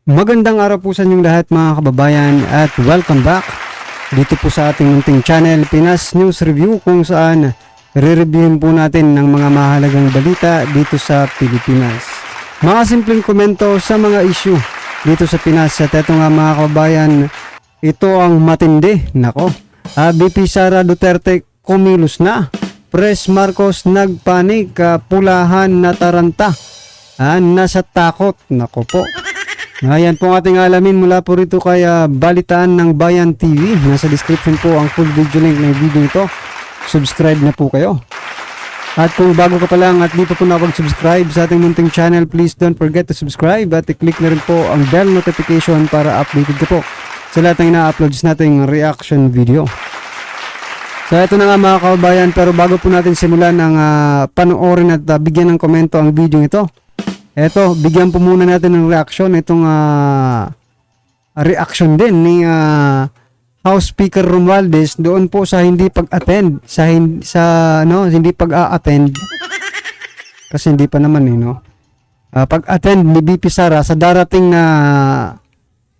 Magandang araw po sa inyong lahat mga kababayan at welcome back dito po sa ating munting channel Pinas News Review, kung saan re-reviewin po natin ng mga mahalagang balita dito sa Pilipinas. Mga simpleng komento sa mga issue dito sa Pinas. At eto nga mga kababayan, ito ang matindi. Nako, VP Sara Duterte kumilos na. Pres Marcos nagpanik, pulahan na taranta. Nasa takot. Nako po. Ayan po ang ating alamin mula po rito kay Balitaan ng Bayan TV. Nasa description po ang full video link ng video ito. Subscribe na po kayo. At kung bago ka pa lang at di pa po nakapag-subscribe sa ating munting channel, please don't forget to subscribe at i-click na rin po ang bell notification para updated ka po sa lahat ng ina-uploads nating reaction video. So ito na nga mga kababayan, pero bago po natin simulan ang panoorin at bigyan ng komento ang video ito, eto, bigyan po muna natin ng reaction. Itong reaction din ni House Speaker Romualdez doon po sa hindi pag-attend hindi pag-a-attend kasi hindi pa naman pag-attend ni VP Sara sa darating na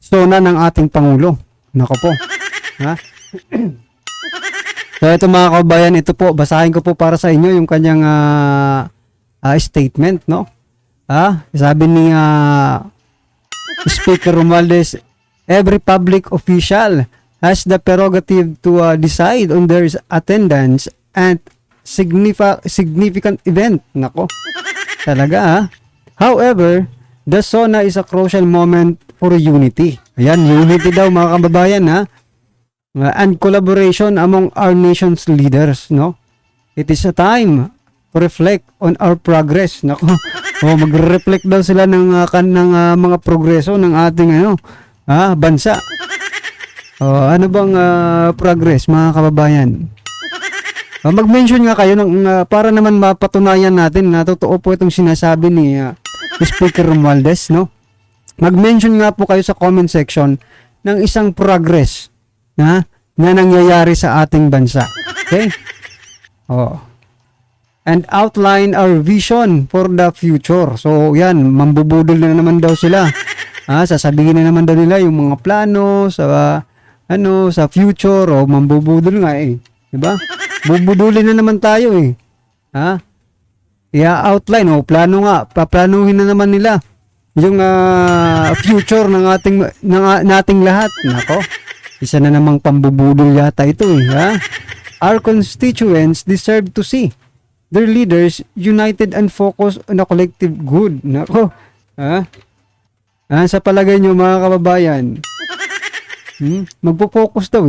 sona ng ating Pangulo. Nako po. So ito mga kababayan, ito po, basahin ko po para sa inyo yung kanyang statement, no? Sabi ni Speaker Romualdez, every public official has the prerogative to decide on their attendance at significant event. Nako, talaga However, the SONA is a crucial moment for unity. Ayan, unity daw mga kababayan and collaboration among our nation's leaders, no? It is a time to reflect on our progress. Nako, magre-reflect daw sila ng mga progreso ng ating bansa. Ano bang progress mga kababayan? Mag-mention nga kayo para naman mapatunayan natin na totoo po itong sinasabi ni Speaker Romualdez, no? Mag-mention nga po kayo sa comment section ng isang progress na nangyayari sa ating bansa. Okay? And outline our vision for the future. So yan, mambubudol na naman daw sila. Sasabihin na naman daw nila yung mga plano sa sa future, mambubudol nga diba? Bubudulin na naman tayo I-outline plano nga, paplanuhin na naman nila yung future ng nating lahat. Nako, isa na namang pambubudol yata ito Our constituents deserve to see their leaders united and focused on a collective good. Nako. Sa palagay nyo mga kababayan, magpo-focus daw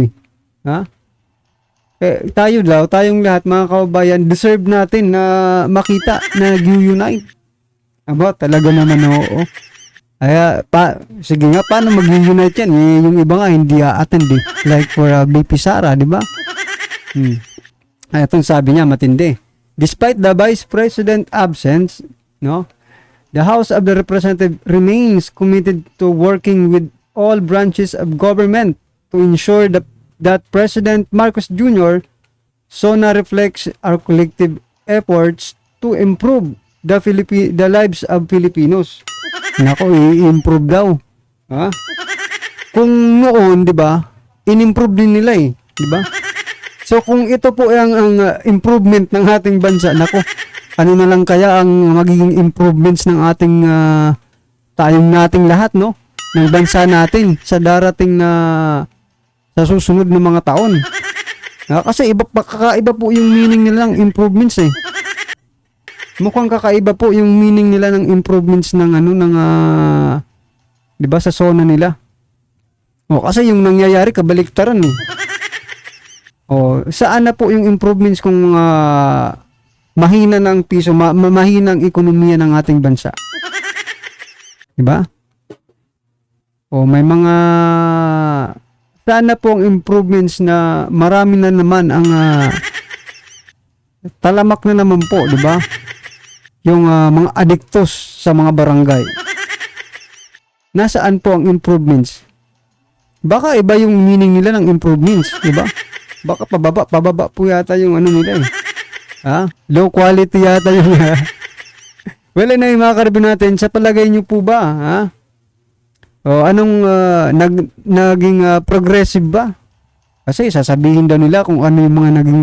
tayong lahat mga kababayan, deserve natin na makita na nag-unite. Talaga naman sige nga, paano mag-unite yan? Yung iba nga hindi attend like for VP Sara, di ba? Itong sabi niya matindi. Despite the Vice President absence, the House of the Representatives remains committed to working with all branches of government to ensure that President Marcos Jr. SONA reflects our collective efforts to improve the lives of Filipinos. Nako, i-improve daw. Kung noon, di ba, in-improve din nila di ba? So kung ito po ang improvement ng ating bansa, nako, ano na lang kaya ang magiging improvements ng tayong nating lahat, no? Ng bansa natin sa darating na sa susunod na mga taon. Kasi kakaiba po yung meaning nila ng improvements Mukhang kakaiba po yung meaning nila ng improvements ng di ba, sa SONA nila. Kasi yung nangyayari kabaliktaran saan na po yung improvements kung mahina ng piso, mahina ang ekonomiya ng ating bansa? Diba? May mga sana po ang improvements na marami na naman ang talamak na naman po, diba? Yung mga adiktos sa mga barangay. Nasaan po ang improvements? Baka iba yung meaning nila ng improvements, diba? Baka pababa po yata yung nila low quality yata yung Well, yung mga karabin natin, sa palagay nyo po ba O anong naging progressive ba? Kasi sasabihin daw nila kung ano yung mga naging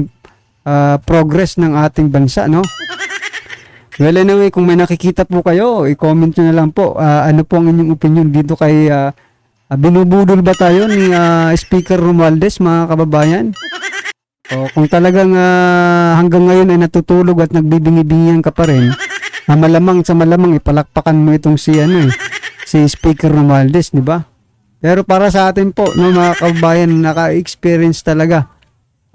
progress ng ating bansa, no? Well, anyway, kung may nakikita po kayo, i-comment nyo na lang po. Ano po ang inyong opinion dito kay binubudol ba tayo ni Speaker Romualdez, mga kababayan? O kung talagang hanggang ngayon ay natutulog at nagbibingi-bingihan ka pa rin, malamang sa malamang ipalakpakan mo itong si Speaker Romualdez, di ba? Pero para sa atin po, no, mga kababayan, naka-experience talaga.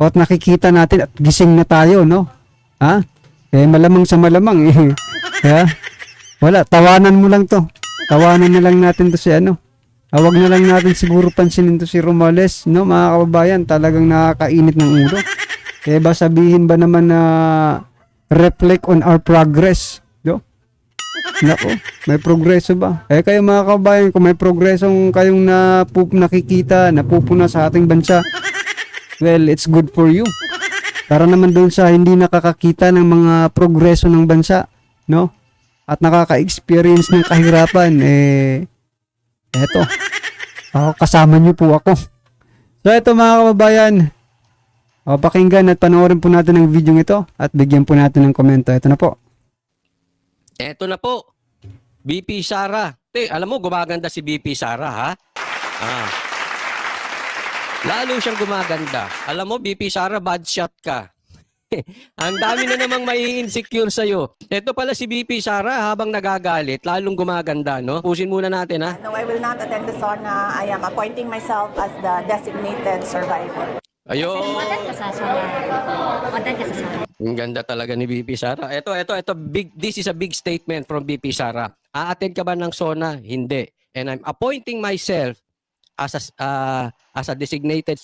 O at nakikita natin at gising na tayo, no? Ha? Malamang sa malamang, yeah? Wala, tawanan mo lang to. Tawanan na lang natin to si Huwag na lang natin siguro pansinin to si Romualdez, no, mga kababayan, talagang nakakainit ng ulo. Kaya ba sabihin ba naman na reflect on our progress, no? Nako, may progreso ba? Kayo mga kababayan, kung may progresong kayong nakikita, napupuna sa ating bansa, well, it's good for you. Para naman doon sa hindi nakakakita ng mga progreso ng bansa, no? At nakaka-experience ng kahirapan, eto. Kasama niyo po ako. So, eto mga kababayan. Pakinggan at panoorin po natin ang video ito at bigyan po natin ng komento. Ito na po. Eto na po. BP Sara. Alam mo, gumaganda si BP Sara, ha? Lalo siyang gumaganda. Alam mo, BP Sara, bad shot ka. Ang dami na namang may insecure sa'yo. Ito pala si BP Sara, habang nagagalit, lalong gumaganda, no? Pusin muna natin, ha? No, I will not attend the SONA. I am appointing myself as the designated survivor. Ayun. Attend ka sa SONA. Attend ka sa SONA. Ang ganda talaga ni BP Sara. Ito, this is a big statement from BP Sara. A-attend ka ba ng SONA? Hindi. And I'm appointing myself as a designated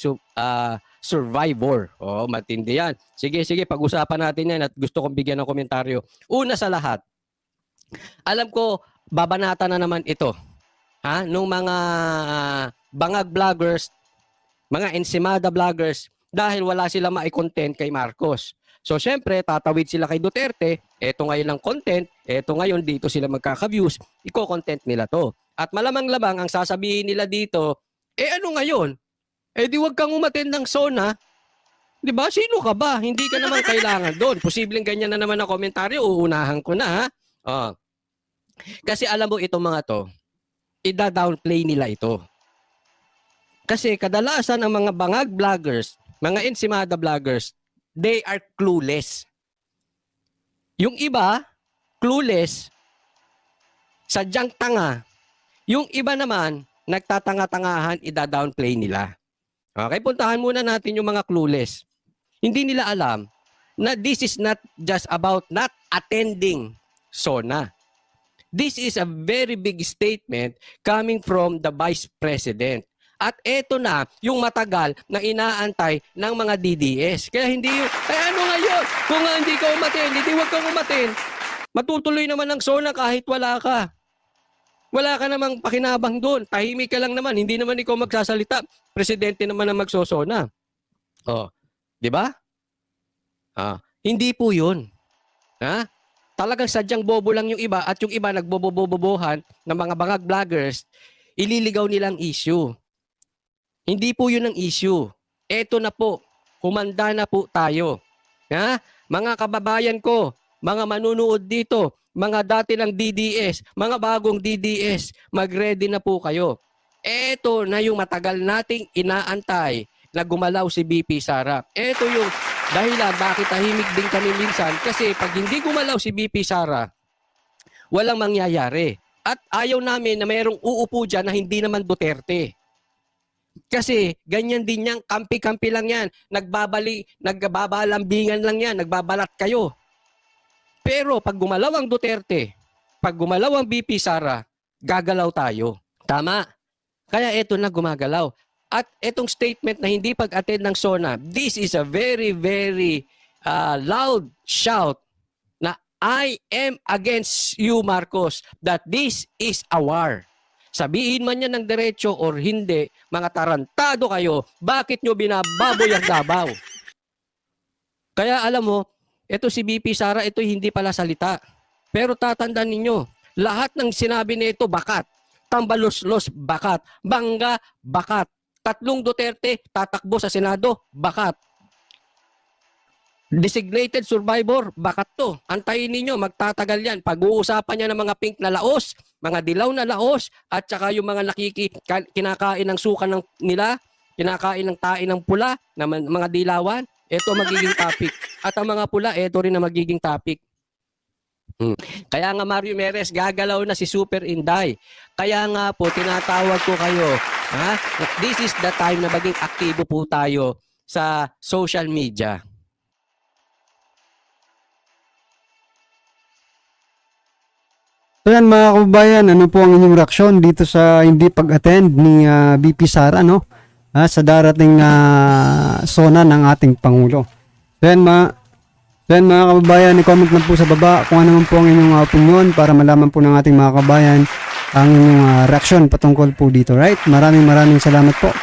survivor. Oh, matindi yan. Sige, pag-usapan natin yan at gusto kong bigyan ng komentaryo. Una sa lahat, alam ko, babanata na naman ito. Nung mga bangag vloggers, mga ensimada vloggers, dahil wala sila mai-content kay Marcos. So, syempre, tatawid sila kay Duterte. Eto ngayon ang content. Eto ngayon, dito sila magkaka-views. Iko-content nila to. At malamang-labang, ang sasabihin nila dito, ano ngayon? Di wag kang umattend ng SONA. Di ba? Sino ka ba? Hindi ka naman kailangan doon. Posibleng ganyan na naman ang komentaryo. Uunahan ko na, ha? Kasi alam mo, itong mga to, ida-downplay nila ito. Kasi kadalasan ang mga bangag vloggers, mga ensimada vloggers, they are clueless. Yung iba, clueless, sadyang tanga. Yung iba naman, nagtatanga-tangahan, ida-downplay nila. Okay, puntahan muna natin yung mga clueless. Hindi nila alam na this is not just about not attending SONA. This is a very big statement coming from the Vice President. At eto na yung matagal na inaantay ng mga DDS. Kaya hindi yung, ano ngayon? Kung hindi ka umatin, hindi wag kang umatin. Matutuloy naman ang SONA kahit wala ka. Wala ka namang pakinabang doon. Tahimik ka lang naman. Hindi naman ikaw magsasalita. Presidente naman ang magsosona. Di ba? Hindi po yun. Talagang sadyang bobo lang yung iba at yung iba nagbobobobobohan ng mga bangag vloggers, ililigaw nilang issue. Hindi po yun ang issue. Eto na po. Humanda na po tayo. Mga kababayan ko, mga manunood dito, mga dati ng DDS, mga bagong DDS, mag-ready na po kayo. Eto na yung matagal nating inaantay na gumalaw si BP Sara. Eto yung dahilan bakit tahimik din kami minsan kasi pag hindi gumalaw si BP Sara, walang mangyayari. At ayaw namin na mayroong uupo dyan na hindi naman Duterte. Kasi ganyan din yan, kampi-kampi lang yan, nagbabalambingan lang yan, nagbabalat kayo. Pero pag gumalaw ang Duterte, pag gumalaw ang BP Sara, gagalaw tayo. Tama? Kaya eto na gumagalaw. At etong statement na hindi pag-attend ng SONA, this is a very, very loud shout na I am against you, Marcos, that this is a war. Sabihin man yan ng derecho or hindi, mga tarantado kayo, bakit nyo binababoy ang Davao? Kaya alam mo, ito si BP Sara, ito hindi pala salita. Pero tatandaan ninyo, lahat ng sinabi nito bakat. Tambaluslos, bakat. Bangga, bakat. 3 Duterte tatakbo sa Senado, bakat. Designated survivor, bakat to. Antayin ninyo, magtatagal yan. Pag-uusapan niya ng mga pink na laos, mga dilaw na laos, at saka yung mga kinakain ng suka nila, kinakain ng tae ng pula, na mga dilawan, ito magiging topic. At ang mga pula, ito rin na magiging topic. Kaya nga Mario Meres, gagalaw na si Super Inday. Kaya nga po, tinatawag ko kayo, this is the time na maging aktibo po tayo sa social media. So yan mga kababayan, ano po ang inyong reaksyon dito sa hindi pag-attend ni VP Sara, no? Sa darating na SONA ng ating Pangulo. So yan mga kababayan, i-comment lang po sa baba kung ano man po ang inyong opinion para malaman po ng ating mga kababayan ang inyong reaksyon patungkol po dito, right? Maraming salamat po.